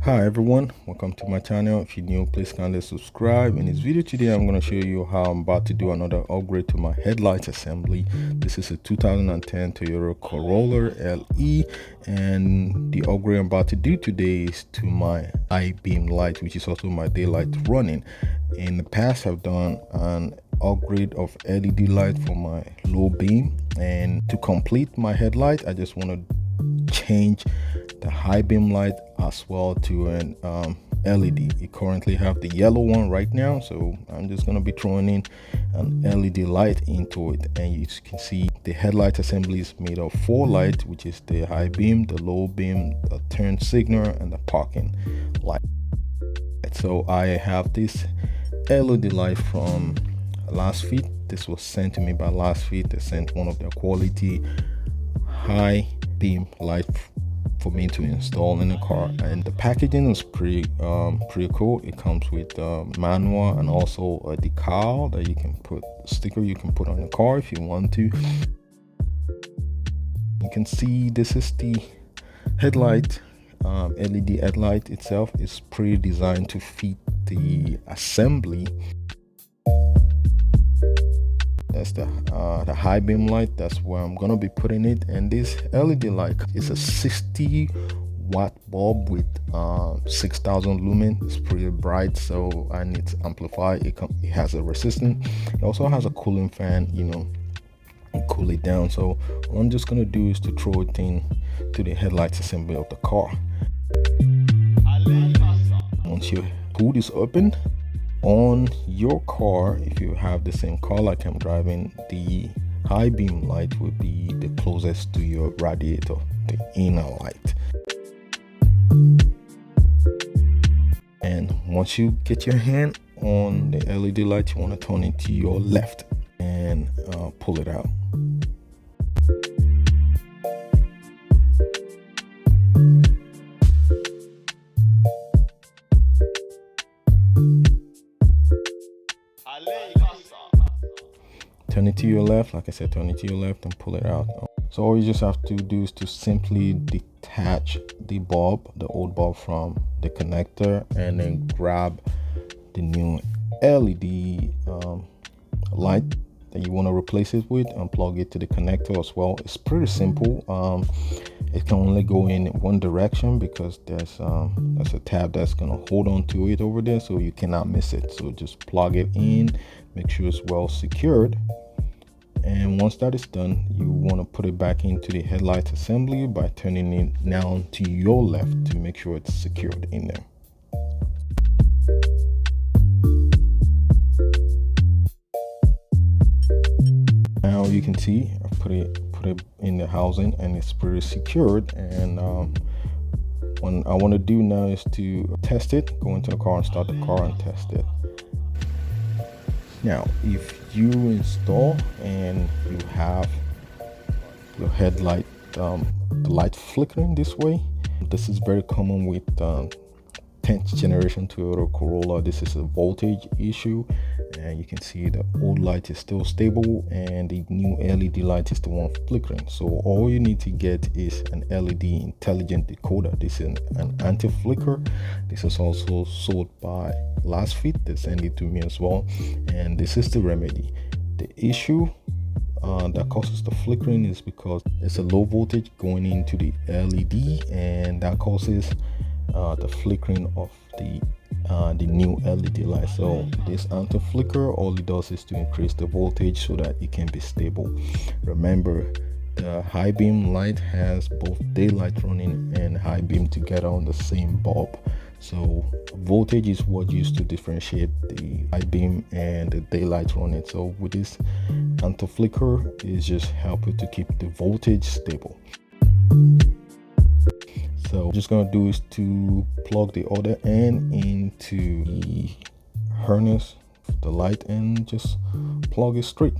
Hi everyone, welcome to my channel. If you're new, please kindly subscribe. In this video today, I'm going to show you how I'm about to do another upgrade to my headlight assembly. This is a 2010 Toyota Corolla LE, and the upgrade I'm about to do today is to my high beam light, which is also my daylight running. In the past, I've done an upgrade of LED light for my low beam, and to complete my headlight, I just want to change the high beam light as well to an LED. You currently have the yellow one right now, so I'm just going to be throwing in an LED light into it. And you can see the headlight assembly is made of 4 lights, which is the high beam, the low beam, the turn signal, and the parking light. So I have this LED light from Last Fit. This was sent to me by Last Fit. They sent one of their quality high beam light for me to install in the car, and the packaging is pretty cool. It comes with manual and also a decal that you can put, sticker you can put on the car if you want to. You can see this is the headlight. LED headlight itself is pre-designed to fit the assembly. That's the high beam light. That's where I'm gonna be putting it. And this LED light is a 60-watt bulb with 6,000 lumen. It's pretty bright, so I need to amplify it. It has a resistance. It also has a cooling fan, cool it down. So what I'm just gonna do is to throw it in to the headlights assembly of the car. Once your hood is open on your car, if you have the same car like I'm driving, the high beam light will be the closest to your radiator, the inner light. And once you get your hand on the LED light, you want to turn it to your left and pull it out. Turn it to your left, like I said, turn it to your left and pull it out. So all you just have to do is to simply detach the bulb, the old bulb, from the connector, and then grab the new LED light that you want to replace it with and plug it to the connector as well. It's pretty simple. It can only go in one direction because there's a tab that's gonna hold on to it over there, so you cannot miss it. So just plug it in, make sure it's well secured, and once that is done, you want to put it back into the headlight assembly by turning it now to your left to make sure it's secured in there. Now you can see I put it in the housing and it's pretty secured. And what I want to do now is to test it. Go into the car and start the car and test it. Now if you install and you have your headlight the light flickering this way, this is very common with 10th generation Toyota Corolla. This is a voltage issue, and you can see the old light is still stable and the new LED light is the one flickering. So all you need to get is an LED intelligent decoder. This is an anti-flicker. This is also sold by Last Fit. They send it to me as well, and this is the remedy. The issue that causes the flickering is because it's a low voltage going into the LED, and that causes the flickering of the new LED light. So this anti-flicker, all it does is to increase the voltage so that it can be stable. Remember, the high beam light has both daylight running and high beam together on the same bulb. So voltage is what used to differentiate the high beam and the daylight running. So with this anti-flicker, is just helping to keep the voltage stable. So what I'm just gonna do is to plug the other end into the harness, the light, and just plug it straight.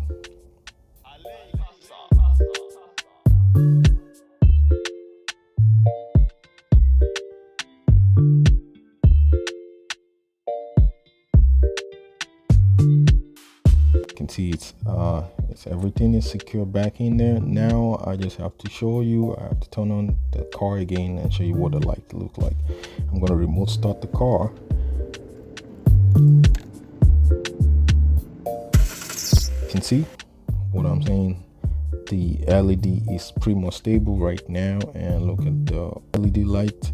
You can see it's It's everything is secure back in there. Now I just have to show you. I have to turn on the car again and show you what the light look like. I'm gonna remote start the car. You can see what I'm saying. The LED is pretty much stable right now, and look at the LED light,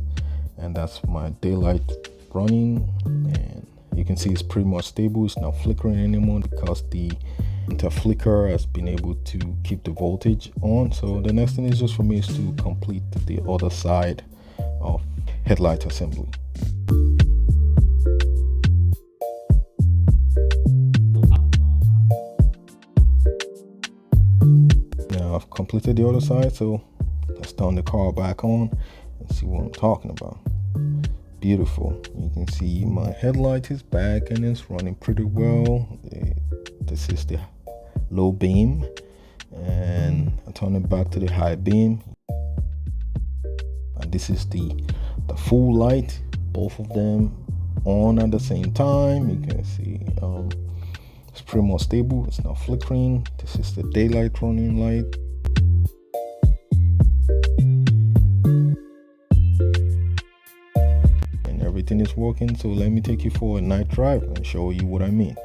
and that's my daylight running, and you can see it's pretty much stable. It's not flickering anymore because the flicker has been able to keep the voltage on. So the next thing is just for me is to complete the other side of headlight assembly. Now I've completed the other side, so let's turn the car back on and see what I'm talking about. Beautiful. You can see my headlight is back and it's running pretty well. This is the low beam, and I turn it back to the high beam, and this is the full light, both of them on at the same time. You can see it's pretty more stable. It's not flickering. This is the daylight running light. And everything is working. So let me take you for a night drive and show you what I mean.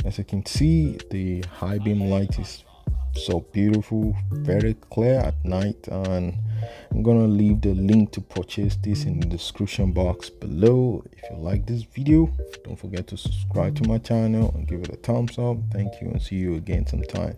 As you can see, the high beam light is so beautiful, very clear at night, and I'm gonna leave the link to purchase this in the description box below. If you like this video, don't forget to subscribe to my channel and give it a thumbs up. Thank you, and see you again sometime.